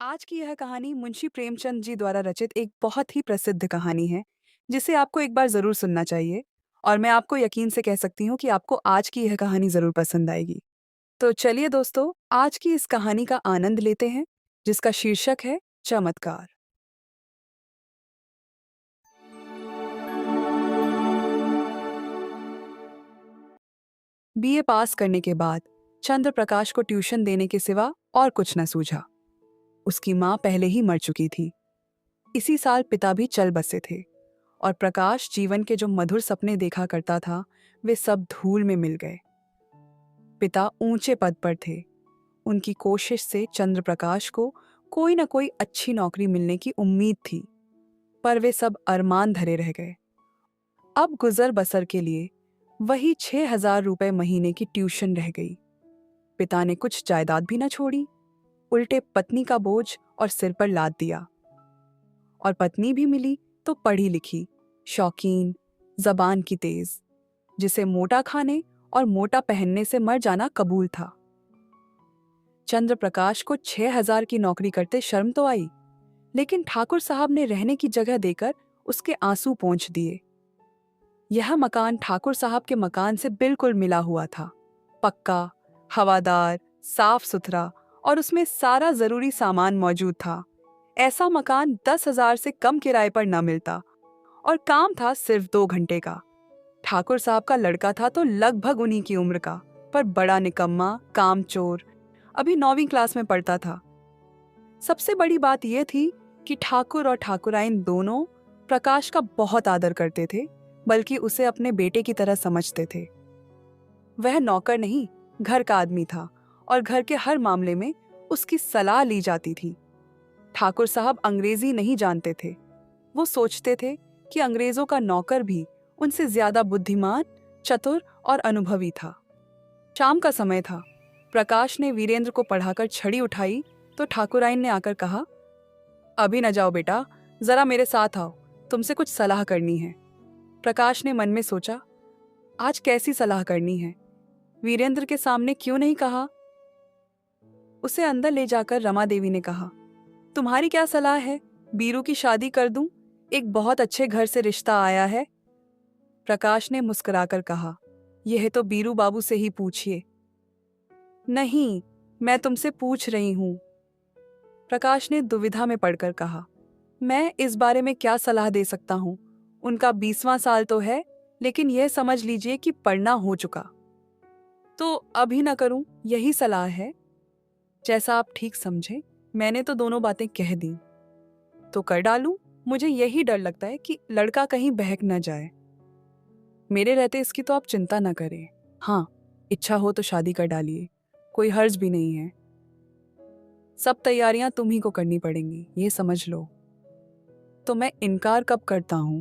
आज की यह कहानी मुंशी प्रेमचंद जी द्वारा रचित एक बहुत ही प्रसिद्ध कहानी है, जिसे आपको एक बार जरूर सुनना चाहिए। और मैं आपको यकीन से कह सकती हूँ कि आपको आज की यह कहानी जरूर पसंद आएगी। तो चलिए दोस्तों, आज की इस कहानी का आनंद लेते हैं, जिसका शीर्षक है चमत्कार। बीए पास करने के बाद चंद्र प्रकाश को ट्यूशन देने के सिवा और कुछ न सूझा। उसकी माँ पहले ही मर चुकी थी। इसी साल पिता भी चल बसे थे, और प्रकाश जीवन के जो मधुर सपने देखा करता था, वे सब धूल में मिल गए। पिता ऊंचे पद पर थे। उनकी कोशिश से चंद्र प्रकाश को कोई न कोई अच्छी नौकरी मिलने की उम्मीद थी, पर वे सब अरमान धरे रह गए। अब गुजर बसर के लिए वही 6,000 रुपए महीने की ट्यूशन रह गई। पिता ने कुछ जायदाद भी न छोड़ी, उल्टे पत्नी का बोझ और सिर पर लाद दिया। और पत्नी भी मिली तो पढ़ी लिखी, शौकीन, जबान की तेज, जिसे मोटा खाने और मोटा पहनने से मर जाना कबूल था। चंद्र प्रकाश को 6,000 की नौकरी करते शर्म तो आई, लेकिन ठाकुर साहब ने रहने की जगह देकर उसके आंसू पोंछ दिए। यह मकान ठाकुर साहब के मकान से बिल्कुल मिला हुआ था। पक्का, हवादार, साफ सुथरा, और उसमें सारा जरूरी सामान मौजूद था। ऐसा मकान 10,000 से कम किराए पर न मिलता, और काम था सिर्फ 2 घंटे का। ठाकुर साहब का लड़का था तो लगभग उन्हीं की उम्र का, पर बड़ा निकम्मा, कामचोर, अभी 9वीं क्लास में पढ़ता था। सबसे बड़ी बात यह थी कि ठाकुर और ठाकुराइन दोनों प्रकाश का बहुत आदर करते थे, बल्कि उसे अपने बेटे की तरह समझते थे। वह नौकर नहीं, घर का आदमी था, और घर के हर मामले में उसकी सलाह ली जाती थी। ठाकुर साहब अंग्रेजी नहीं जानते थे। वो सोचते थे कि अंग्रेजों का नौकर भी उनसे ज्यादा बुद्धिमान, चतुर और अनुभवी था। शाम का समय था। प्रकाश ने वीरेंद्र को पढ़ाकर छड़ी उठाई तो ठाकुराइन ने आकर कहा, अभी न जाओ बेटा, जरा मेरे साथ आओ, तुमसे कुछ सलाह करनी है। प्रकाश ने मन में सोचा, आज कैसी सलाह करनी है? वीरेंद्र के सामने क्यों नहीं कहा? उसे अंदर ले जाकर रमा देवी ने कहा, तुम्हारी क्या सलाह है? बीरू की शादी कर दूं? एक बहुत अच्छे घर से रिश्ता आया है। प्रकाश ने मुस्कुराकर कहा, यह तो बीरू बाबू से ही पूछिए। नहीं, मैं तुमसे पूछ रही हूं। प्रकाश ने दुविधा में पड़कर कहा, मैं इस बारे में क्या सलाह दे सकता हूं? उनका 20वां साल तो है, लेकिन यह समझ लीजिए कि पढ़ना हो चुका। तो अभी न करूं, यही सलाह है। जैसा आप ठीक समझें। मैंने तो दोनों बातें कह दी। तो कर डालूं? मुझे यही डर लगता है कि लड़का कहीं बहक न जाए। मेरे रहते इसकी तो आप चिंता न करें। हाँ, इच्छा हो तो शादी कर डालिए, कोई हर्ज भी नहीं है। सब तैयारियां तुम ही को करनी पड़ेंगी, ये समझ लो। तो मैं इनकार कब करता हूं?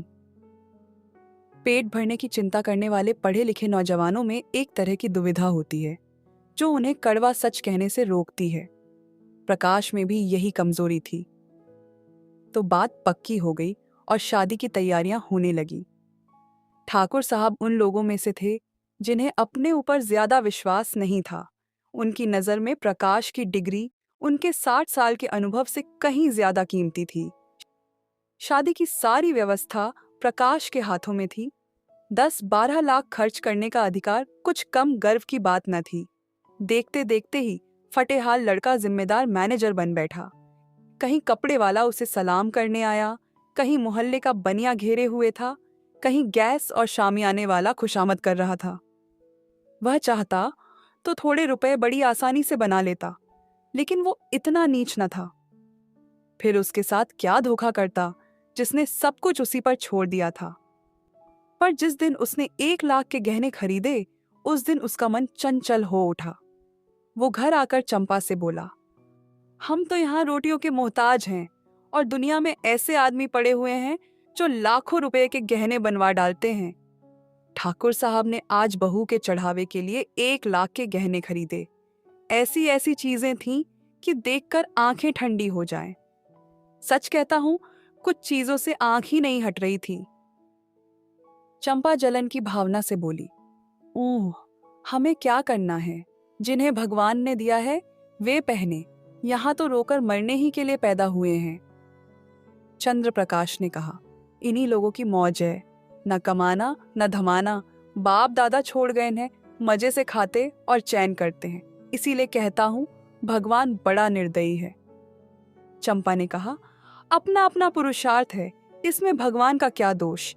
पेट भरने की चिंता करने वाले पढ़े लिखे नौजवानों में एक तरह की दुविधा होती है, जो उन्हें कड़वा सच कहने से रोकती है। प्रकाश में भी यही कमजोरी थी। तो बात पक्की हो गई और शादी की तैयारियां होने लगी। ठाकुर साहब उन लोगों में से थे जिन्हें अपने ऊपर ज्यादा विश्वास नहीं था। उनकी नजर में प्रकाश की डिग्री उनके 60 साल के अनुभव से कहीं ज्यादा कीमती थी। शादी की सारी व्यवस्था प्रकाश के हाथों में थी। 10-12 लाख खर्च करने का अधिकार कुछ कम गर्व की बात न थी। देखते देखते ही फटेहाल लड़का जिम्मेदार मैनेजर बन बैठा। कहीं कपड़े वाला उसे सलाम करने आया, कहीं मोहल्ले का बनिया घेरे हुए था, कहीं गैस और शामियाने वाला खुशामद कर रहा था। वह चाहता तो थोड़े रुपए बड़ी आसानी से बना लेता, लेकिन वो इतना नीच न था। फिर उसके साथ क्या धोखा करता, जिसने सब कुछ उसी पर छोड़ दिया था। पर जिस दिन उसने 1 लाख के गहने खरीदे, उस दिन उसका मन चंचल हो उठा। वो घर आकर चंपा से बोला, हम तो यहाँ रोटियों के मोहताज हैं, और दुनिया में ऐसे आदमी पड़े हुए हैं जो लाखों रुपए के गहने बनवा डालते हैं। ठाकुर साहब ने आज बहू के चढ़ावे के लिए 1 लाख के गहने खरीदे। ऐसी ऐसी चीजें थीं कि देखकर आंखें ठंडी हो जाएं। सच कहता हूं, कुछ चीजों से आंख ही नहीं हट रही थी। चंपा जलन की भावना से बोली, ओह, हमें क्या करना है? जिन्हें भगवान ने दिया है वे पहने, यहाँ तो रोकर मरने ही के लिए पैदा हुए हैं। चंद्र प्रकाश ने कहा, इन्हीं लोगों की मौज है, न कमाना न धमाना, बाप दादा छोड़ गए हैं, मजे से खाते और चैन करते हैं, इसीलिए कहता हूँ भगवान बड़ा निर्दयी है। चंपा ने कहा, अपना अपना पुरुषार्थ है, इसमें भगवान का क्या दोष।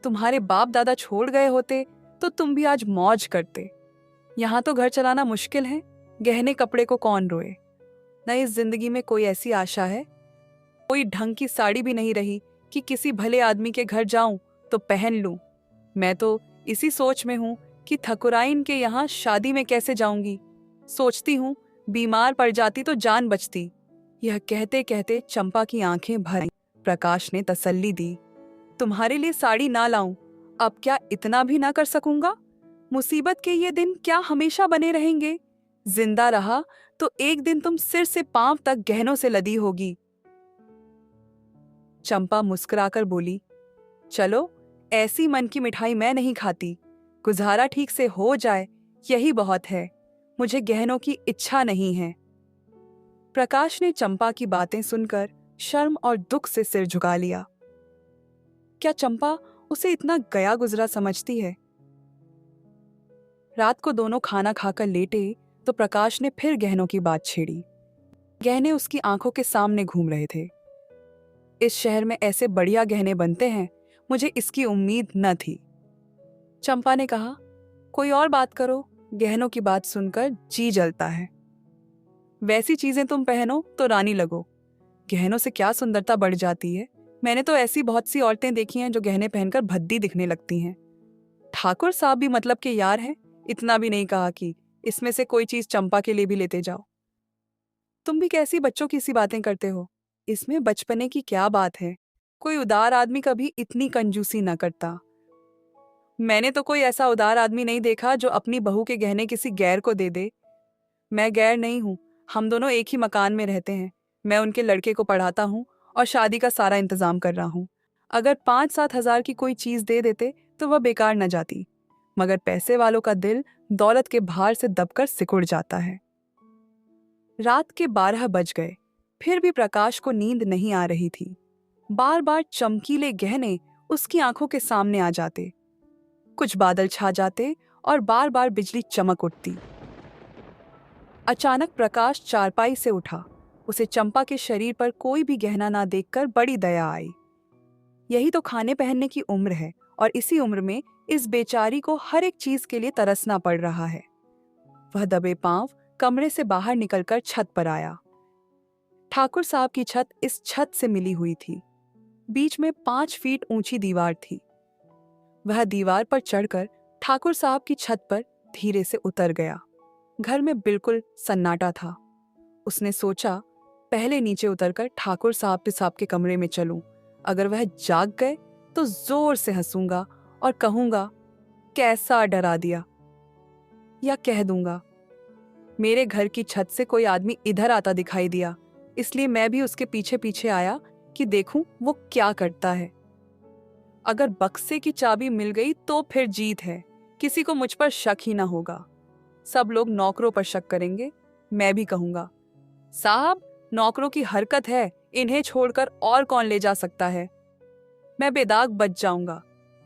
तुम्हारे बाप दादा छोड़ गए होते तो तुम भी आज मौज करते। यहाँ तो घर चलाना मुश्किल है, गहने कपड़े को कौन रोए। न इस जिंदगी में कोई ऐसी आशा है, कोई ढंग की साड़ी भी नहीं रही कि किसी भले आदमी के घर जाऊं तो पहन लूं। मैं तो इसी सोच में हूं कि ठकुराइन के यहाँ शादी में कैसे जाऊंगी। सोचती हूं बीमार पड़ जाती तो जान बचती। यह कहते कहते चंपा की आंखें भर आईं। प्रकाश ने तसल्ली दी, तुम्हारे लिए साड़ी ना लाऊं, अब क्या इतना भी ना कर सकूंगा। मुसीबत के ये दिन क्या हमेशा बने रहेंगे। जिंदा रहा तो एक दिन तुम सिर से पांव तक गहनों से लदी होगी। चंपा मुस्कुराकर बोली, चलो, ऐसी मन की मिठाई मैं नहीं खाती, गुजारा ठीक से हो जाए यही बहुत है, मुझे गहनों की इच्छा नहीं है। प्रकाश ने चंपा की बातें सुनकर शर्म और दुख से सिर झुका लिया। क्या चंपा उसे इतना गया गुजरा समझती है। रात को दोनों खाना खाकर लेटे तो प्रकाश ने फिर गहनों की बात छेड़ी। गहने उसकी आंखों के सामने घूम रहे थे। इस शहर में ऐसे बढ़िया गहने बनते हैं, मुझे इसकी उम्मीद न थी। चंपा ने कहा, कोई और बात करो, गहनों की बात सुनकर जी जलता है। वैसी चीजें तुम पहनो तो रानी लगो, गहनों से क्या सुंदरता बढ़ जाती है। मैंने तो ऐसी बहुत सी औरतें देखी हैं जो गहने पहनकर भद्दी दिखने लगती हैं। ठाकुर साहब भी मतलब के यार हैं, इतना भी नहीं कहा कि इसमें से कोई चीज चंपा के लिए भी लेते जाओ। तुम भी कैसी बच्चों की सी बातें करते हो, इसमें बचपने की क्या बात है। कोई उदार आदमी कभी इतनी कंजूसी न करता। मैंने तो कोई ऐसा उदार आदमी नहीं देखा जो अपनी बहू के गहने किसी गैर को दे दे। मैं गैर नहीं हूँ, हम दोनों एक ही मकान में रहते हैं। मैं उनके लड़के को पढ़ाता हूँ और शादी का सारा इंतजाम कर रहा हूँ। अगर 5-7 हजार की कोई चीज दे देते तो वह बेकार न जाती, मगर पैसे वालों का दिल दौलत के भार से दबकर सिकुड़ जाता है। रात के 12 बज गए, फिर भी प्रकाश को नींद नहीं आ रही थी। बार बार चमकीले गहने उसकी आंखों के सामने आ जाते, कुछ बादल छा जाते और बार बार बिजली चमक उठती। अचानक प्रकाश चारपाई से उठा। उसे चंपा के शरीर पर कोई भी गहना ना देखकर बड़ी दया आई। यही तो खाने पहनने की उम्र है और इसी उम्र में इस बेचारी को हर एक चीज के लिए तरसना पड़ रहा है। वह दबे पांव कमरे से बाहर निकलकर छत पर आया। ठाकुर साहब की छत इस छत से मिली हुई थी। बीच में 5 फीट ऊंची दीवार थी। वह दीवार पर चढ़कर ठाकुर साहब की छत पर धीरे से उतर गया। घर में बिल्कुल सन्नाटा था। उसने सोचा, पहले नीचे उतरकर ठाकुर साहब के कमरे में चलूं। अगर वह जाग गए तो जोर से हंसूंगा और कहूंगा, कैसा डरा दिया। या कह दूंगा, मेरे घर की छत से कोई आदमी इधर आता दिखाई दिया, इसलिए मैं भी उसके पीछे पीछे आया कि देखूं वो क्या करता है। अगर बक्से की चाबी मिल गई तो फिर जीत है, किसी को मुझ पर शक ही ना होगा। सब लोग नौकरों पर शक करेंगे। मैं भी कहूंगा, साहब नौकरों की हरकत है, इन्हें छोड़कर और कौन ले जा सकता है। मैं बेदाग बच जाऊंगा।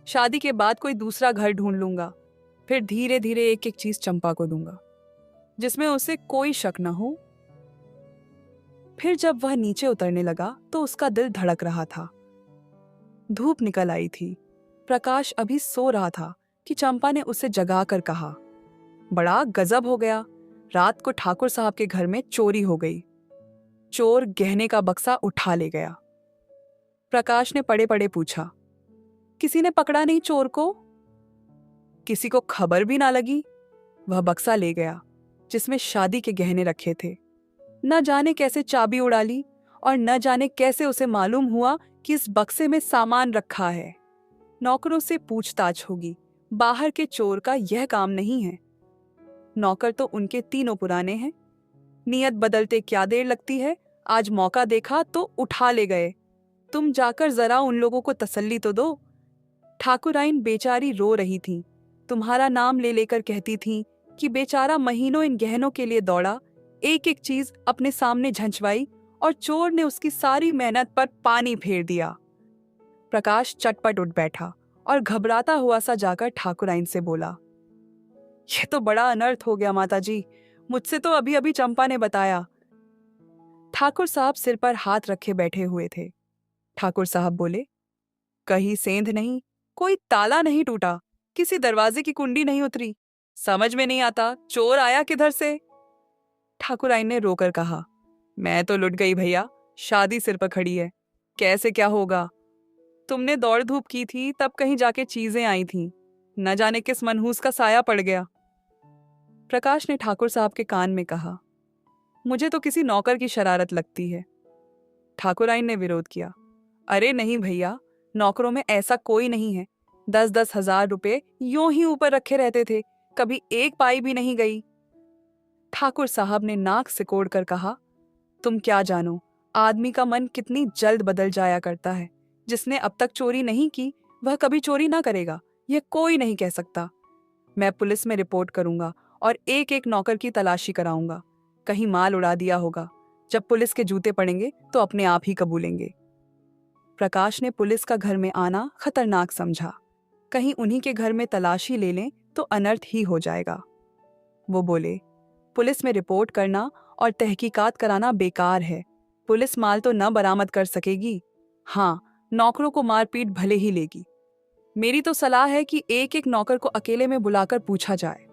शादी के बाद कोई दूसरा घर ढूंढ लूंगा। फिर धीरे धीरे एक एक चीज चंपा को दूंगा जिसमें उसे कोई शक न हो। फिर जब वह नीचे उतरने लगा तो उसका दिल धड़क रहा था। धूप निकल आई थी। प्रकाश अभी सो रहा था कि चंपा ने उसे जगाकर कहा, बड़ा गजब हो गया, रात को ठाकुर साहब के घर में चोरी हो गई। चोर गहने का बक्सा उठा ले गया। प्रकाश ने पड़े पड़े पूछा, किसी ने पकड़ा नहीं चोर को? किसी को खबर भी ना लगी। वह बक्सा ले गया जिसमें शादी के गहने रखे थे। न जाने कैसे चाबी उड़ा ली और न जाने कैसे उसे मालूम हुआ कि इस बक्से में सामान रखा है। नौकरों से पूछताछ होगी, बाहर के चोर का यह काम नहीं है। नौकर तो उनके तीनों पुराने हैं। नियत बदलते क्या देर लगती है, आज मौका देखा तो उठा ले गए। तुम जाकर जरा उन लोगों को तसल्ली तो दो। ठाकुराइन बेचारी रो रही थी, तुम्हारा नाम ले लेकर कहती थी कि बेचारा महीनों इन गहनों के लिए दौड़ा, एक एक चीज अपने सामने झंझवाई और चोर ने उसकी सारी मेहनत पर पानी फेर दिया। प्रकाश चटपट उठ बैठा और घबराता हुआ सा जाकर ठाकुराइन से बोला, यह तो बड़ा अनर्थ हो गया माताजी, मुझसे तो अभी अभी चंपा ने बताया। ठाकुर साहब सिर पर हाथ रखे बैठे हुए थे। ठाकुर साहब बोले, कहीं सेंध नहीं, कोई ताला नहीं टूटा, किसी दरवाजे की कुंडी नहीं उतरी, समझ में नहीं आता चोर आया किधर से। ठाकुराइन ने रोकर कहा, मैं तो लुट गई भैया, शादी सिर पर खड़ी है, कैसे क्या होगा। तुमने दौड़ धूप की थी तब कहीं जाके चीजें आई थीं, न जाने किस मनहूस का साया पड़ गया। प्रकाश ने ठाकुर साहब के कान में कहा, मुझे तो किसी नौकर की शरारत लगती है। ठाकुराइन ने विरोध किया, अरे नहीं भैया, नौकरों में ऐसा कोई नहीं है, 10-10 हजार रुपए यूं ही ऊपर रखे रहते थे, कभी एक पाई भी नहीं गई। ठाकुर साहब ने नाक सिकोड़ कर कहा, तुम क्या जानो, आदमी का मन कितनी जल्द बदल जाया करता है। जिसने अब तक चोरी नहीं की वह कभी चोरी ना करेगा, यह कोई नहीं कह सकता। मैं पुलिस में रिपोर्ट करूंगा और एक एक नौकर की तलाशी कराऊंगा, कहीं माल उड़ा दिया होगा। जब पुलिस के जूते पड़ेंगे तो अपने आप ही कबूलेंगे। प्रकाश ने पुलिस का घर में आना खतरनाक समझा, कहीं उन्हीं के घर में तलाशी ले लें तो अनर्थ ही हो जाएगा। वो बोले, पुलिस में रिपोर्ट करना और तहकीकात कराना बेकार है, पुलिस माल तो न बरामद कर सकेगी, हाँ नौकरों को मारपीट भले ही लेगी। मेरी तो सलाह है कि एक एक नौकर को अकेले में बुलाकर पूछा जाए।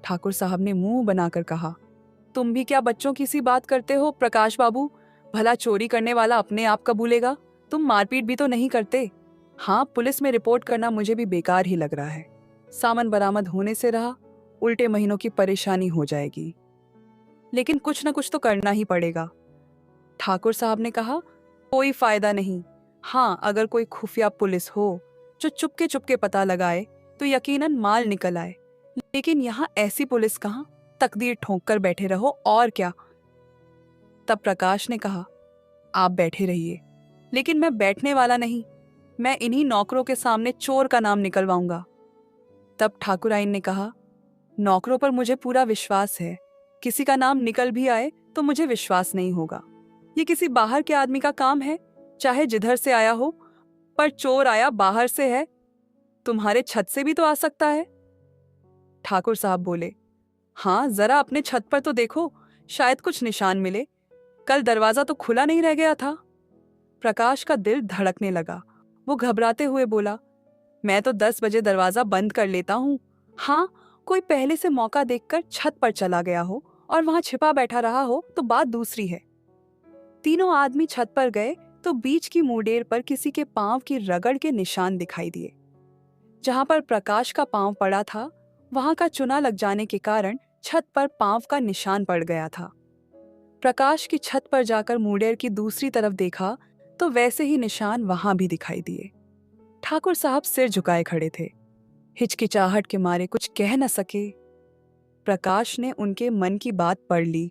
ठाकुर साहब ने मुंह बनाकर कहा, तुम भी क्या बच्चों की सी बात करते हो प्रकाश बाबू, भला चोरी करने वाला अपने आप कबूलेगा, तुम मारपीट भी तो नहीं करते। हाँ, पुलिस में रिपोर्ट करना मुझे भी बेकार ही लग रहा है, सामान बरामद होने से रहा, उल्टे महीनों की परेशानी हो जाएगी, लेकिन कुछ न कुछ तो करना ही पड़ेगा। ठाकुर साहब ने कहा, कोई फायदा नहीं, हाँ अगर कोई खुफिया पुलिस हो जो चुपके चुपके पता लगाए तो यकीनन माल निकल आए, लेकिन यहाँ ऐसी पुलिस कहाँ, तकदीर ठोंक कर बैठे रहो और क्या। तब प्रकाश ने कहा, आप बैठे रहिए, लेकिन मैं बैठने वाला नहीं, मैं इन्हीं नौकरों के सामने चोर का नाम निकलवाऊंगा। तब ठाकुराइन ने कहा, नौकरों पर मुझे पूरा विश्वास है, किसी का नाम निकल भी आए तो मुझे विश्वास नहीं होगा। ये किसी बाहर के आदमी का काम है, चाहे जिधर से आया हो, पर चोर आया बाहर से है, तुम्हारे छत से भी तो आ सकता है। ठाकुर साहब बोले, हाँ जरा अपने छत पर तो देखो, शायद कुछ निशान मिले, कल दरवाजा तो खुला नहीं रह गया था। प्रकाश का दिल धड़कने लगा, वो घबराते हुए बोला, मैं तो 10 बजे दरवाजा बंद कर लेता हूँ, हाँ कोई पहले से मौका देखकर छत पर चला गया हो और वहां छिपा बैठा रहा हो तो बात दूसरी है। तीनों आदमी छत पर गए तो बीच की मुंडेर पर किसी के पांव की रगड़ के निशान दिखाई दिए। जहां पर प्रकाश का पांव पड़ा था वहां का चुना लग जाने के कारण छत पर पांव का निशान पड़ गया था। प्रकाश की छत पर जाकर मुंडेर की दूसरी तरफ देखा तो वैसे ही निशान वहां भी दिखाई दिए। ठाकुर साहब सिर झुकाए खड़े थे, हिचकिचाहट के मारे कुछ कह न सके। प्रकाश ने उनके मन की बात पढ़ ली।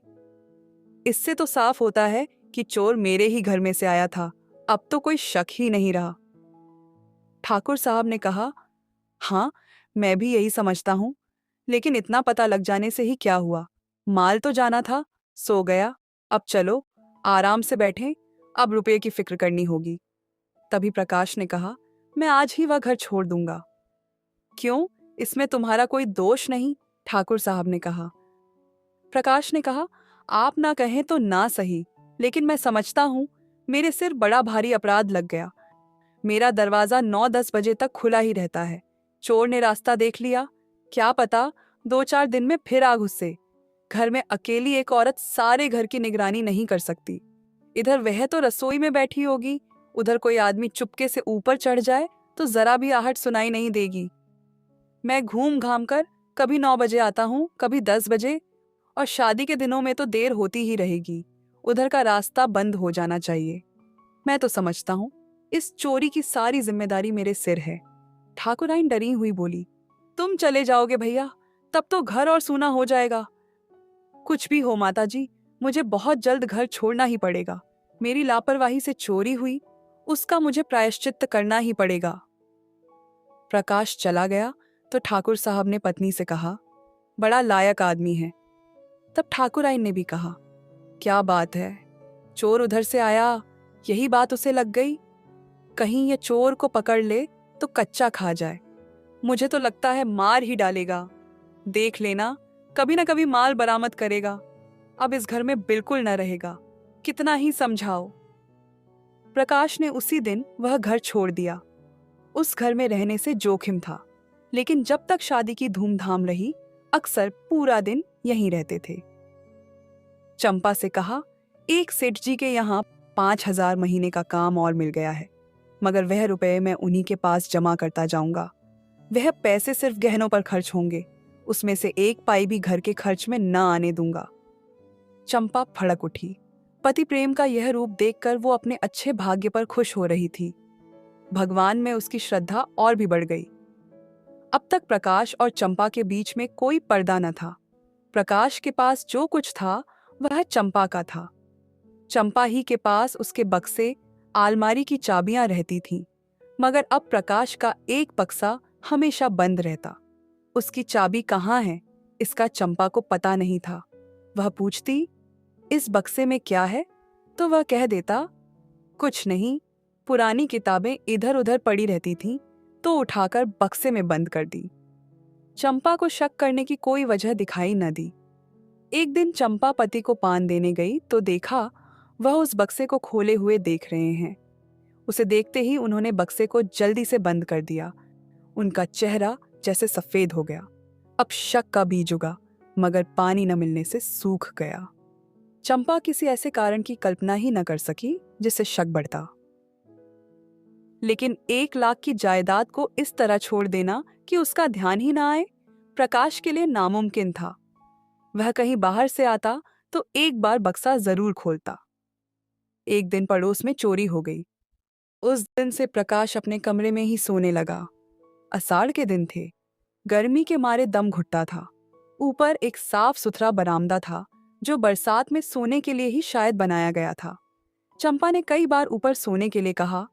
इससे तो साफ होता है कि चोर मेरे ही घर में से आया था, अब तो कोई शक ही नहीं रहा। ठाकुर साहब ने कहा, हाँ मैं भी यही समझता हूं, लेकिन इतना पता लग जाने से ही क्या हुआ, माल तो जाना था, सो गया, अब चलो आराम से बैठें, अब रुपये की फिक्र करनी होगी। तभी प्रकाश ने कहा, मैं आज ही वह घर छोड़ दूंगा। क्यों, इसमें तुम्हारा कोई दोष नहीं, ठाकुर साहब ने कहा। प्रकाश ने कहा, आप ना कहें तो ना सही, लेकिन मैं समझता हूं मेरे सिर बड़ा भारी अपराध लग गया। मेरा दरवाजा 9-10 बजे तक खुला ही रहता है, चोर ने रास्ता देख लिया, क्या पता 2-4 दिन में फिर आ घुसे। घर में अकेली एक औरत सारे घर की निगरानी नहीं कर सकती, इधर वह तो रसोई में बैठी होगी, उधर कोई आदमी चुपके से ऊपर चढ़ जाए तो जरा भी आहट सुनाई नहीं देगी। मैं घूम घाम कर कभी 9 बजे आता हूँ, कभी 10 बजे, और शादी के दिनों में तो देर होती ही रहेगी, उधर का रास्ता बंद हो जाना चाहिए। मैं तो समझता हूँ इस चोरी की सारी जिम्मेदारी मेरे सिर है। ठाकुराइन डरी हुई बोली, तुम चले जाओगे भैया, तब तो घर और सूना हो जाएगा। कुछ भी हो माताजी, मुझे बहुत जल्द घर छोड़ना ही पड़ेगा, मेरी लापरवाही से चोरी हुई, उसका मुझे प्रायश्चित्त करना ही पड़ेगा। प्रकाश चला गया तो ठाकुर साहब ने पत्नी से कहा, बड़ा लायक आदमी है, तब ठाकुराइन ने भी कहा, क्या बात है, चोर उधर से आया, यही बात उसे लग गई। कहीं ये चोर को पकड़ ले तो कच्चा खा जाए। मुझे तो लगता है मार ही डालेगा। देख लेना, कभी ना कभी माल बरामद करेगा। अब इस घर में बिल्कुल न रहेगा, कितना ही समझाओ। प्रकाश ने उसी दिन वह घर छोड़ दिया। उस घर में रहने से जोखिम था, लेकिन जब तक शादी की धूमधाम रही, अक्सर पूरा दिन यहीं रहते थे। चंपा से कहा, एक सेठ जी के यहाँ 5,000 महीने का काम और मिल गया है, मगर वह रुपए मैं उन्हीं के पास जमा करता जाऊंगा। वह पैसे सिर्फ गहनों पर खर्च होंगे, उसमें से एक पाई भी घर के खर्च में न आने दूंगा। चंपा फड़क उठी। पति प्रेम का यह रूप देखकर वो अपने अच्छे भाग्य पर खुश हो रही थी। भगवान में उसकी श्रद्धा और भी बढ़ गई। अब तक प्रकाश और चंपा के बीच में कोई पर्दा न था। प्रकाश के पास जो कुछ था वह चंपा का था। चंपा ही के पास उसके बक्से, आलमारी की चाबियां रहती थीं, मगर अब प्रकाश का एक बक्सा हमेशा बंद रहता। उसकी चाबी कहाँ है, इसका चंपा को पता नहीं था। वह पूछती, इस बक्से में क्या है? तो वह कह देता, कुछ नहीं, पुरानी किताबें इधर उधर पड़ी रहती थीं, तो उठाकर बक्से में बंद कर दी। चंपा को शक करने की कोई वजह दिखाई न दी। एक दिन चंपा पति को पान देने गई तो देखा वह उस बक्से को खोले हुए देख रहे हैं। उसे देखते ही उन्होंने बक्से को जल्दी से बंद कर दिया। उनका चेहरा जैसे सफेद हो गया। अब शक का बीज उगा, मगर पानी न मिलने से सूख गया। चंपा किसी ऐसे कारण की कल्पना ही न कर सकी जिससे शक बढ़ता। लेकिन 1 लाख की जायदाद को इस तरह छोड़ देना कि उसका ध्यान ही ना आए, प्रकाश के लिए नामुमकिन था। वह कहीं बाहर से आता तो एक बार बक्सा जरूर खोलता। एक दिन पड़ोस में चोरी हो गई। उस दिन से प्रकाश अपने कमरे में ही सोने लगा। आषाढ़ के दिन थे, गर्मी के मारे दम घुटता था। ऊपर एक साफ सुथरा बरामदा था जो बरसात में सोने के लिए ही शायद बनाया गया था। चंपा ने कई बार ऊपर सोने के लिए कहा,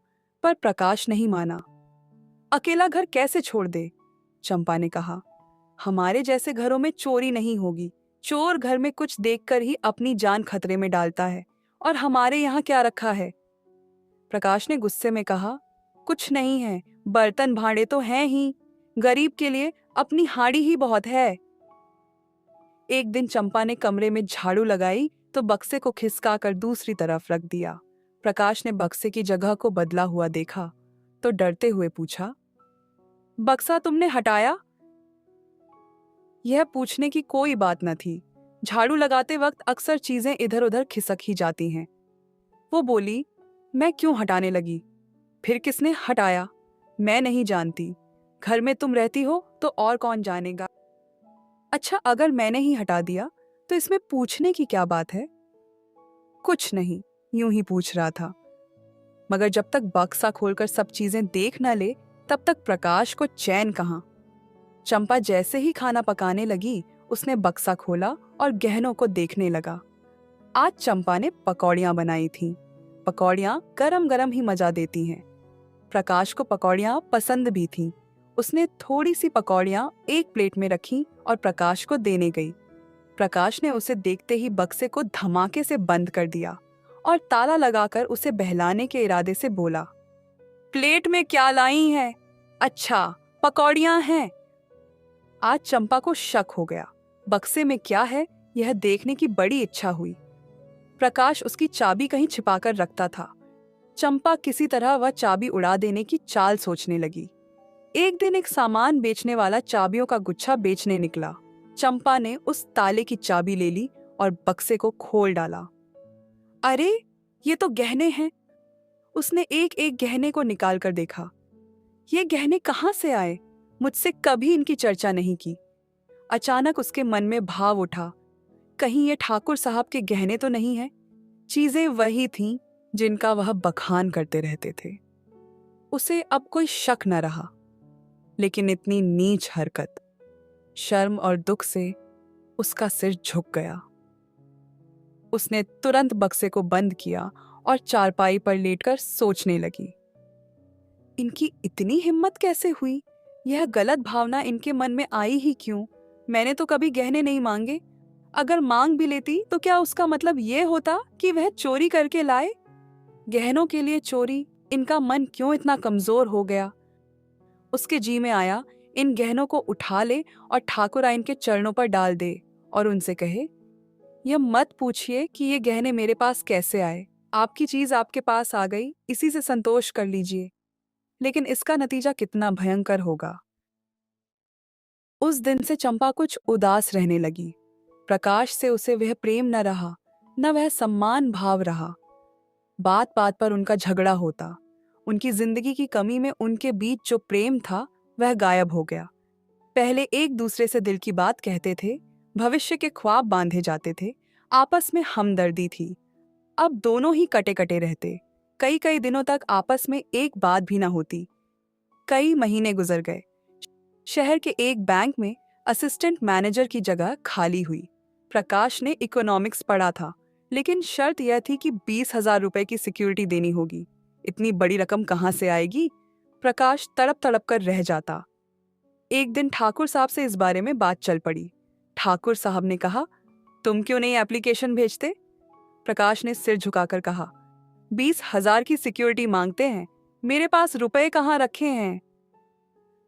पर प्रकाश नहीं माना। अकेला घर कैसे छोड़ दे? चंपा ने कहा, हमारे जैसे घरों में चोरी नहीं होगी। चोर घर में कुछ देखकर ही अपनी जान खतरे में डालता है, और हमारे यहाँ क्या रखा है? प्रकाश ने गुस्से में कहा, कुछ नहीं है, बर्तन भांडे तो हैं ही, गरीब के लिए अपनी हाड़ी ही बहुत है। एक दिन चंपा ने कमरे में झाड़ू लगाई तो बक्से को खिसकाकर दूसरी तरफ रख दिया। प्रकाश ने बक्से की जगह को बदला हुआ देखा तो डरते हुए पूछा, बक्सा तुमने हटाया? यह पूछने की कोई बात न थी। झाड़ू लगाते वक्त अक्सर चीजें इधर उधर खिसक ही जाती हैं। वो बोली, मैं क्यों हटाने लगी? फिर किसने हटाया? मैं नहीं जानती। घर में तुम रहती हो तो और कौन जानेगा? अच्छा, अगर मैंने ही हटा दिया तो इसमें पूछने की क्या बात है? कुछ नहीं, यूं ही पूछ रहा था। मगर जब तक बक्सा खोलकर सब चीजें देख न ले तब तक प्रकाश को चैन कहाँ। चंपा जैसे ही खाना पकाने लगी, उसने बक्सा खोला और गहनों को देखने लगा। आज चंपा ने पकौड़ियां बनाई थीं। पकौड़ियां गरम गरम ही मजा देती हैं। प्रकाश को पकौड़ियां पसंद भी थीं। उसने थोड़ी सी पकौड़ियां एक प्लेट में रखी और प्रकाश को देने गई। प्रकाश ने उसे देखते ही बक्से को धमाके से बंद कर दिया और ताला लगाकर उसे बहलाने के इरादे से बोला, प्लेट में क्या लाई है? अच्छा, पकौड़ियां हैं। आज चंपा को शक हो गया। बक्से में क्या है यह देखने की बड़ी इच्छा हुई। प्रकाश उसकी चाबी कहीं छिपाकर रखता था। चंपा किसी तरह वह चाबी उड़ा देने की चाल सोचने लगी। एक दिन एक सामान बेचने वाला चाबियों का गुच्छा बेचने निकला। चंपा ने उस ताले की चाबी ले ली और बक्से को खोल डाला। अरे, ये तो गहने हैं। उसने एक एक गहने को निकाल कर देखा। ये गहने कहाँ से आए? मुझसे कभी इनकी चर्चा नहीं की। अचानक उसके मन में भाव उठा, कहीं ये ठाकुर साहब के गहने तो नहीं है? चीजें वही थीं जिनका वह बखान करते रहते थे। उसे अब कोई शक न रहा, लेकिन इतनी नीच हरकत, शर्म और दुख से उसका सिर झुक गया। उसने तुरंत बक्से को बंद किया और चारपाई पर लेटकर सोचने लगी। इनकी इतनी हिम्मत कैसे हुई? यह गलत भावना इनके मन में आई ही क्यों? मैंने तो कभी गहने नहीं मांगे। अगर मांग भी लेती तो क्या उसका मतलब ये होता कि वह चोरी करके लाए? गहनों के लिए चोरी, इनका मन क्यों इतना कमजोर हो गया? उसके जी में आया इन गहनों को उठा ले और ठाकुर आइन के चरणों पर डाल दे और उनसे कहे, यह मत पूछिए कि ये गहने मेरे पास कैसे आए। आपकी चीज आपके पास आ गई, इसी से संतोष कर लीजिए। लेकिन इसका नतीजा कितना भयंकर होगा। उस दिन से चंपा कुछ उदास रहने लगी। प्रकाश से उसे वह प्रेम न रहा, न वह सम्मान भाव रहा। बात बात पर उनका झगड़ा होता। उनकी जिंदगी की कमी में उनके बीच जो प्रेम था वह गायब हो गया। पहले एक दूसरे से दिल की बात कहते थे, भविष्य के ख्वाब बांधे जाते थे, आपस में हमदर्दी थी। अब दोनों ही कटे कटे रहते। कई कई दिनों तक आपस में एक बात भी ना होती। कई महीने गुजर गए। शहर के एक बैंक में असिस्टेंट मैनेजर की जगह खाली हुई। प्रकाश ने इकोनॉमिक्स पढ़ा था, लेकिन शर्त यह थी कि 20,000 रुपए की सिक्योरिटी देनी होगी। इतनी बड़ी रकम कहाँ से आएगी? प्रकाश तड़प तड़प कर रह जाता। एक दिन ठाकुर साहब से इस बारे में बात चल पड़ी। ठाकुर साहब ने कहा, तुम क्यों नहीं एप्लीकेशन भेजते? प्रकाश ने सिर झुकाकर कहा, 20,000 की सिक्योरिटी मांगते हैं, मेरे पास रुपए कहाँ रखे हैं?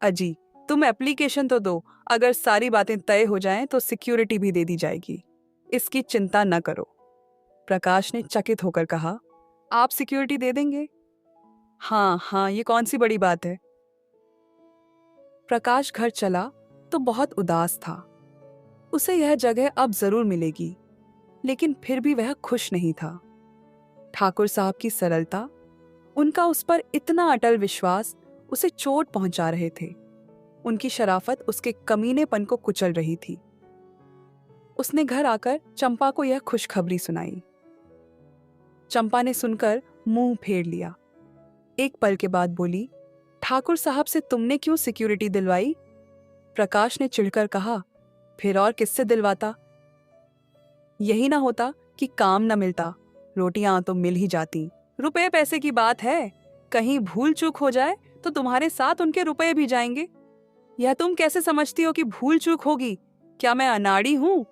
अजी, तुम एप्लीकेशन तो दो, अगर सारी बातें तय हो जाएं तो सिक्योरिटी भी दे दी जाएगी। इसकी चिंता न करो। प्रकाश ने चकित होकर कहा, आप सिक्योरिटी दे देंगे? हाँ हाँ, ये कौन सी बड़ी बात है। प्रकाश घर चला तो बहुत उदास था। उसे यह जगह अब जरूर मिलेगी, लेकिन फिर भी वह खुश नहीं था। ठाकुर साहब की सरलता, उनका उस पर इतना अटल विश्वास उसे चोट पहुंचा रहे थे। उनकी शराफत उसके कमीनेपन को कुचल रही थी। उसने घर आकर चंपा को यह खुशखबरी सुनाई। चंपा ने सुनकर मुंह फेर लिया। एक पल के बाद बोली, ठाकुर साहब से तुमने क्यों सिक्योरिटी दिलवाई? प्रकाश ने चिढ़कर कहा, फिर और किससे दिलवाता? यही ना होता कि काम न मिलता, रोटियां तो मिल ही जाती। रुपए पैसे की बात है, कहीं भूल चूक हो जाए तो तुम्हारे साथ उनके रुपए भी जाएंगे। यह तुम कैसे समझती हो कि भूल चूक होगी? क्या मैं अनाड़ी हूं?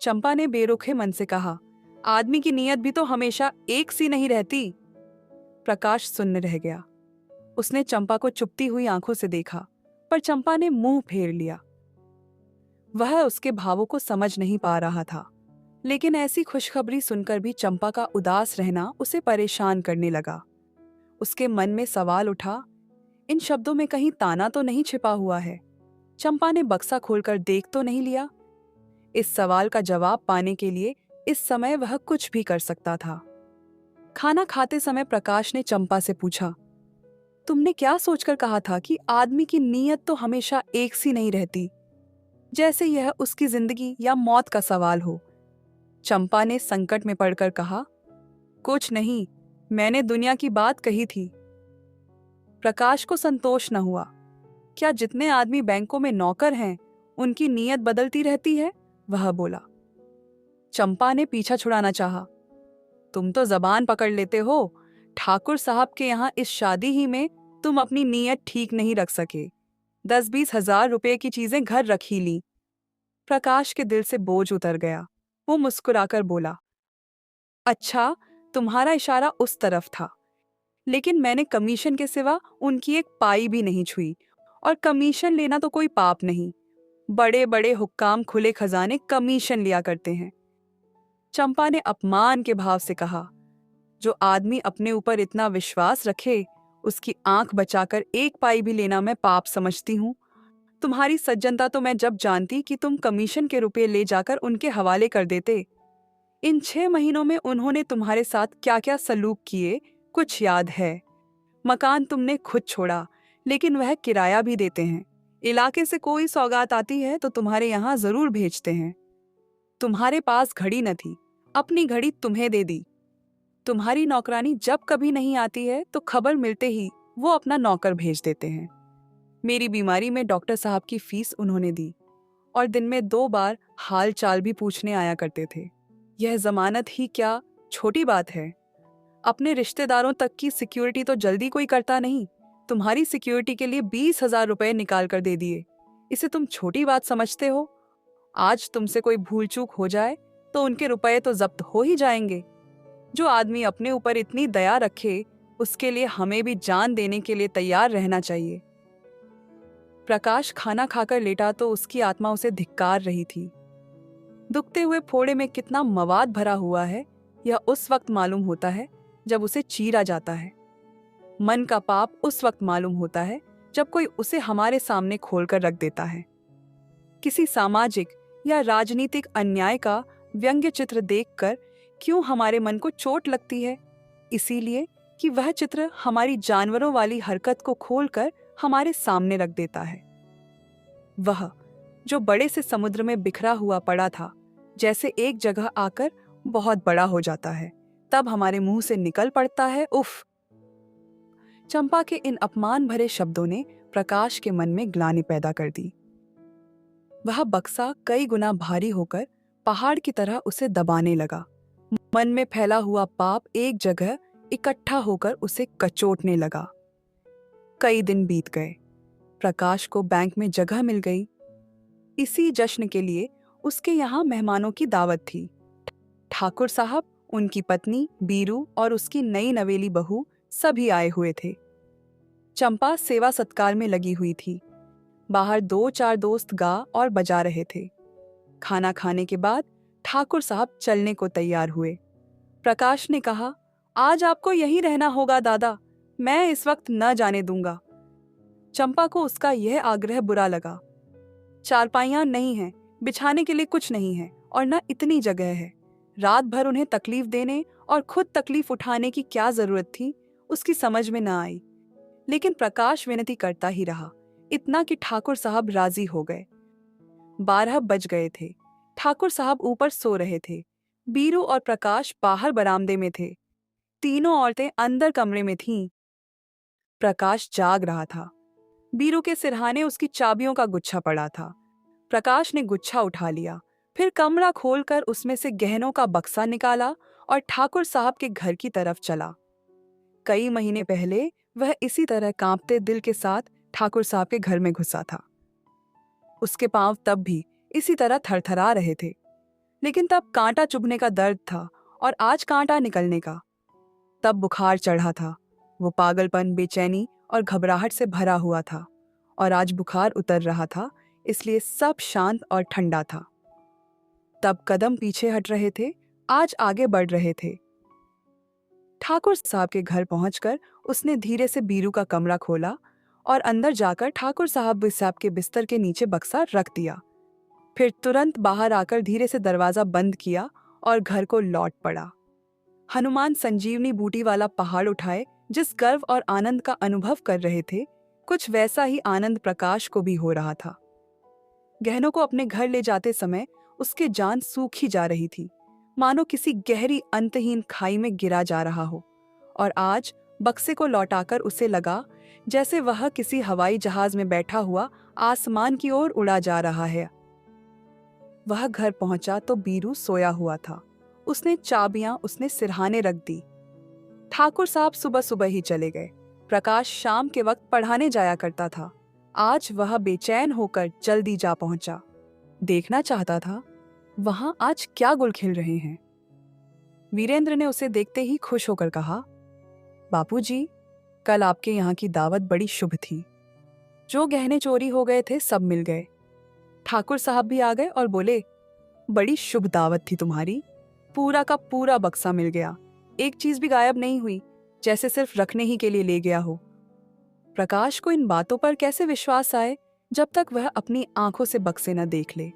चंपा ने बेरुखे मन से कहा, आदमी की नीयत भी तो हमेशा एक सी नहीं रहती। प्रकाश सुन्न रह गया। उसने चंपा को चुपती हुई आंखों से देखा, पर चंपा ने मुंह फेर लिया। वह उसके भावों को समझ नहीं पा रहा था, लेकिन ऐसी खुशखबरी सुनकर भी चंपा का उदास रहना उसे परेशान करने लगा। उसके मन में सवाल उठा, इन शब्दों में कहीं ताना तो नहीं छिपा हुआ है? चंपा ने बक्सा खोलकर देख तो नहीं लिया? इस सवाल का जवाब पाने के लिए इस समय वह कुछ भी कर सकता था। खाना खाते समय प्रकाश ने चंपा से पूछा, तुमने क्या सोचकर कहा था कि आदमी की नीयत तो हमेशा एक सी नहीं रहती, जैसे यह उसकी जिंदगी या मौत का सवाल हो? चंपा ने संकट में पड़कर कहा, कुछ नहीं, मैंने दुनिया की बात कही थी। प्रकाश को संतोष न हुआ। क्या जितने आदमी बैंकों में नौकर हैं, उनकी नीयत बदलती रहती है? वह बोला। चंपा ने पीछा छुड़ाना चाहा। तुम तो जबान पकड़ लेते हो। ठाकुर साहब के यहाँ इस शादी ही में तुम अपनी नीयत ठीक नहीं रख सके। 10-20 हजार रुपए की चीजें घर रख ही ली। प्रकाश के दिल से बोझ उतर गया। वो मुस्कुराकर बोला, अच्छा, तुम्हारा इशारा उस तरफ था, लेकिन मैंने कमीशन के सिवा उनकी एक पाई भी नहीं छुई, और कमीशन लेना तो कोई पाप नहीं। बड़े बड़े हुक्काम खुले खजाने कमीशन लिया करते हैं। चंपा ने अपमान के भाव से कहा, जो आदमी अपने ऊपर इतना विश्वास रखे, उसकी आंख बचाकर एक पाई भी लेना मैं पाप समझती हूँ। तुम्हारी सज्जनता तो मैं जब जानती कि तुम कमीशन के रुपए ले जाकर उनके हवाले कर देते। इन 6 महीनों में उन्होंने तुम्हारे साथ क्या क्या सलूक किए, कुछ याद है? मकान तुमने खुद छोड़ा, लेकिन वह किराया भी देते हैं। इलाके से कोई सौगात आती है तो तुम्हारे यहाँ जरूर भेजते हैं। तुम्हारे पास घड़ी न थी, अपनी घड़ी तुम्हें दे दी। तुम्हारी नौकरानी जब कभी नहीं आती है तो खबर मिलते ही वो अपना नौकर भेज देते हैं। मेरी बीमारी में डॉक्टर साहब की फीस उन्होंने दी, और दिन में 2 बार हाल चाल भी पूछने आया करते थे। यह जमानत ही क्या छोटी बात है? अपने रिश्तेदारों तक की सिक्योरिटी तो जल्दी कोई करता नहीं। तुम्हारी सिक्योरिटी के लिए 20,000 रुपए निकाल कर दे दिए। इसे तुम छोटी बात समझते हो? आज तुमसे कोई भूल चूक हो जाए तो उनके रुपए तो जब्त हो ही जाएंगे। जो आदमी अपने ऊपर इतनी दया रखे, उसके लिए हमें भी जान देने के लिए तैयार रहना चाहिए। प्रकाश खाना खाकर लेटा तो उसकी आत्मा उसे धिक्कार रही थी। दुखते हुए फोड़े में कितना मवाद भरा हुआ है, यह उस वक्त मालूम होता है जब उसे चीरा जाता है। मन का पाप उस वक्त मालूम होता है जब कोई उसे हमारे सामने खोलकर रख देता है। किसी सामाजिक या राजनीतिक अन्याय का व्यंग्य चित्र देखकर क्यों हमारे मन को चोट लगती है? इसीलिए कि वह चित्र हमारी जानवरों वाली हरकत को खोलकर हमारे सामने रख देता है। वह जो बड़े से समुद्र में बिखरा हुआ पड़ा था, जैसे एक जगह आकर बहुत बड़ा हो जाता है, तब हमारे मुंह से निकल पड़ता है उफ। चंपा के इन अपमान भरे शब्दों ने प्रकाश के मन में ग्लानि पैदा कर दी। वह बक्सा कई गुना भारी होकर पहाड़ की तरह उसे दबाने लगा। मन में फैला हुआ पाप एक जगह इकट्ठा होकर उसे कचोटने लगा। कई दिन बीत गए। प्रकाश को बैंक में जगह मिल गई। इसी जश्न के लिए उसके यहाँ मेहमानों की दावत थी। ठाकुर साहब, उनकी पत्नी बीरू और उसकी नई नवेली बहू सभी आए हुए थे। चंपा सेवा सत्कार में लगी हुई थी। बाहर 2-4 दोस्त गा और बजा रहे थे। खाना खाने के बाद ठाकुर साहब चलने को तैयार हुए। प्रकाश ने कहा, आज आपको यहीं रहना होगा दादा, मैं इस वक्त न जाने दूंगा। चंपा को उसका यह आग्रह बुरा लगा। चारपाइयां नहीं हैं, बिछाने के लिए कुछ नहीं है और न इतनी जगह है। रात भर उन्हें तकलीफ देने और खुद तकलीफ उठाने की क्या जरूरत थी, उसकी समझ में न आई। लेकिन प्रकाश विनती करता ही रहा, इतना कि ठाकुर साहब राजी हो गए। 12 बज गए थे। ठाकुर साहब ऊपर सो रहे थे। बीरू और प्रकाश बाहर बरामदे में थे। तीनों औरतें अंदर कमरे में थीं। प्रकाश जाग रहा था। बीरू के सिरहाने उसकी चाबियों का गुच्छा पड़ा था। प्रकाश ने गुच्छा उठा लिया, फिर कमरा खोलकर उसमें से गहनों का बक्सा निकाला और ठाकुर साहब के घर की तरफ चला। कई महीने पहले वह इसी तरह कांपते दिल के साथ ठाकुर साहब के घर में घुसा था। उसके पांव तब भी इसी तरह थरथरा रहे थे, लेकिन तब कांटा चुभने का दर्द था और आज कांटा निकलने का। तब बुखार चढ़ा था। वो पागलपन, बेचैनी और घबराहट से भरा हुआ था और आज बुखार उतर रहा था, इसलिए सब शांत और ठंडा था। तब कदम पीछे हट रहे थे, आज आगे बढ़ रहे थे। ठाकुर साहब के घर पहुंचकर उसने धीरे से बीरू का कमरा खोला और अंदर जाकर ठाकुर साहब के बिस्तर के नीचे बक्सा रख दिया। फिर तुरंत बाहर आकर धीरे से दरवाजा बंद किया और घर को लौट पड़ा। हनुमान संजीवनी बूटी वाला पहाड़ उठाए जिस गर्व और आनंद का अनुभव कर रहे थे, कुछ वैसा ही आनंद प्रकाश को भी हो रहा था। गहनों को अपने घर ले जाते समय उसकी जान सूखी जा रही थी, मानो किसी गहरी अंतहीन खाई में गिरा जा रहा हो। और आज बक्से को लौटाकर उसे लगा जैसे वह किसी हवाई जहाज में बैठा हुआ आसमान की ओर उड़ा जा रहा है। वह घर पहुंचा तो बीरू सोया हुआ था। उसने चाबियां उसने सिरहाने रख दी। ठाकुर साहब सुबह सुबह ही चले गए। प्रकाश शाम के वक्त पढ़ाने जाया करता था। आज वह बेचैन होकर जल्दी जा पहुंचा। देखना चाहता था वहां आज क्या गुल खिल रहे हैं। वीरेंद्र ने उसे देखते ही खुश होकर कहा, बापूजी, कल आपके यहाँ की दावत बड़ी शुभ थी। जो गहने चोरी हो गए थे सब मिल गए। ठाकुर साहब भी आ गए और बोले, बड़ी शुभ दावत थी तुम्हारी, पूरा का पूरा बक्सा मिल गया, एक चीज भी गायब नहीं हुई, जैसे सिर्फ रखने ही के लिए ले गया हो। प्रकाश को इन बातों पर कैसे विश्वास आए जब तक वह अपनी आंखों से बक्से न देख ले।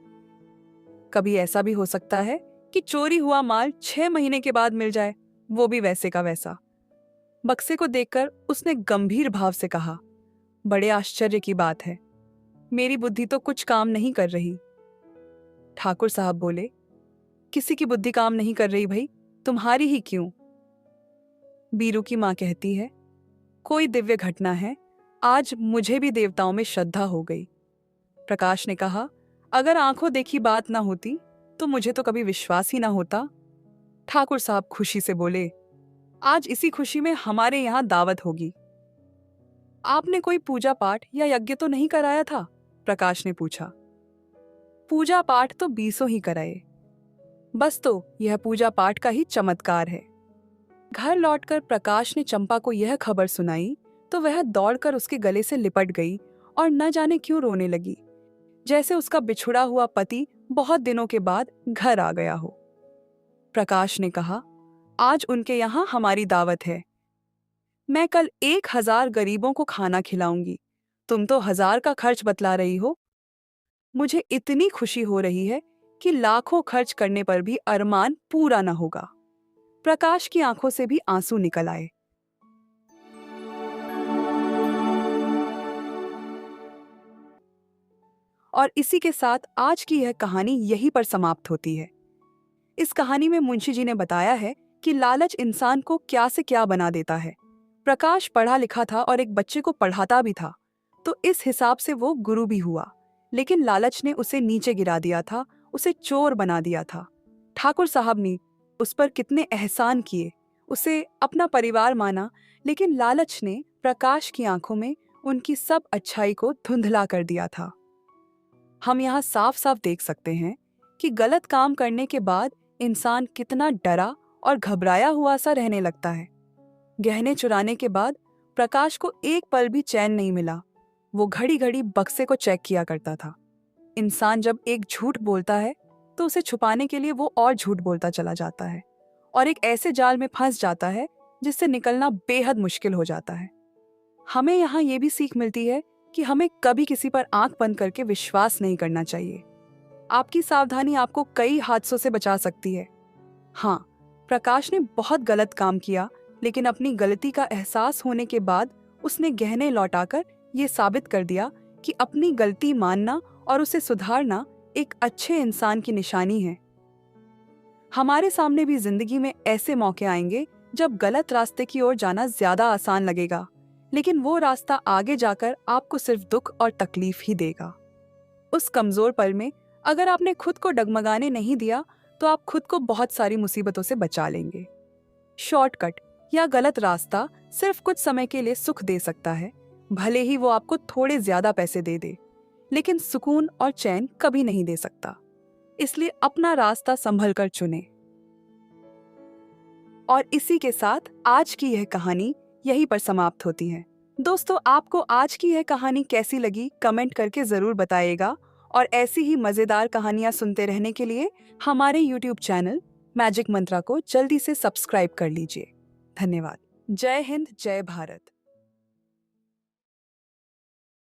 कभी ऐसा भी हो सकता है कि चोरी हुआ माल 6 महीने के बाद मिल जाए, वो भी वैसे का वैसा। बक्से को देखकर उसने गंभीर भाव से कहा, बड़े आश्चर्य की बात है, मेरी बुद्धि तो कुछ काम नहीं कर रही। ठाकुर साहब बोले, किसी की बुद्धि काम नहीं कर रही भाई, तुम्हारी ही क्यों। बीरू की मां कहती है, कोई दिव्य घटना है, आज मुझे भी देवताओं में श्रद्धा हो गई। प्रकाश ने कहा, अगर आंखों देखी बात ना होती तो मुझे तो कभी विश्वास ही ना होता। ठाकुर साहब खुशी से बोले, आज इसी खुशी में हमारे यहाँ दावत होगी। आपने कोई पूजा पाठ या यज्ञ तो नहीं कराया था? प्रकाश ने पूछा। पूजा पाठ तो बीसों ही कराए। बस तो यह पूजा पाठ का ही चमत्कार है। घर लौटकर प्रकाश ने चंपा को यह खबर सुनाई तो वह दौड़कर उसके गले से लिपट गई और न जाने क्यों रोने लगी, जैसे उसका बिछुड़ा हुआ पति बहुत दिनों के बाद घर आ गया हो। प्रकाश ने कहा, आज उनके यहाँ हमारी दावत है। मैं कल 1000 गरीबों को खाना खिलाऊंगी। तुम तो 1000 का खर्च बतला रही हो। मुझे इतनी खुशी हो रही है कि लाखों खर्च करने पर भी अरमान पूरा न होगा। प्रकाश की आंखों से भी आंसू निकल आए। और इसी के साथ आज की यह कहानी यहीं पर समाप्त होती है। इस कहानी में मुंशी जी ने बताया है कि लालच इंसान को क्या से क्या बना देता है। प्रकाश पढ़ा लिखा था और एक बच्चे को पढ़ाता भी था, तो इस हिसाब से वो गुरु भी हुआ। लेकिन लालच ने उसे नीचे गिरा दिया था, उसे चोर बना दिया था। ठाकुर साहब ने उस पर कितने एहसान किए, उसे अपना परिवार माना, लेकिन लालच ने प्रकाश की आंखों में उनकी सब अच्छाई को धुंधला कर दिया था। हम यहाँ साफ साफ देख सकते हैं कि गलत काम करने के बाद इंसान कितना डरा और घबराया हुआ सा रहने लगता है। गहने चुराने के बाद प्रकाश को एक पल भी चैन नहीं मिला। वो घड़ी घड़ी बक्से को चेक किया करता था। इंसान जब एक झूठ बोलता है तो उसे छुपाने के लिए वो और झूठ बोलता चला जाता है और एक ऐसे जाल में फंस जाता है जिससे निकलना बेहद मुश्किल हो जाता है। हमें यहाँ ये भी सीख मिलती है कि हमें कभी किसी पर आंख बंद करके विश्वास नहीं करना चाहिए। आपकी सावधानी आपको कई हादसों से बचा सकती है। हाँ, प्रकाश ने बहुत गलत काम किया, लेकिन अपनी गलती का एहसास होने के बाद उसने गहने लौटाकर ये साबित कर दिया कि अपनी गलती मानना और उसे सुधारना एक अच्छे इंसान की निशानी है। हमारे सामने भी जिंदगी में ऐसे मौके आएंगे जब गलत रास्ते की ओर जाना ज्यादा आसान लगेगा, लेकिन वो रास्ता आगे जाकर आपको सिर्फ दुख और तकलीफ ही देगा। उस कमजोर पल में अगर आपने खुद को डगमगाने नहीं दिया तो आप खुद को बहुत सारी मुसीबतों से बचा लेंगे। शॉर्टकट या गलत रास्ता सिर्फ कुछ समय के लिए सुख दे सकता है, भले ही वो आपको थोड़े ज्यादा पैसे दे दे, लेकिन सुकून और चैन कभी नहीं दे सकता। इसलिए अपना रास्ता संभल कर चुने। और इसी के साथ आज की यह कहानी यहीं पर समाप्त होती है। दोस्तों, आपको आज की यह कहानी कैसी लगी कमेंट करके जरूर बताइएगा, और ऐसी ही मजेदार कहानियां सुनते रहने के लिए हमारे YouTube चैनल मैजिक मंत्रा को जल्दी से सब्सक्राइब कर लीजिए। धन्यवाद। जय हिंद, जय भारत।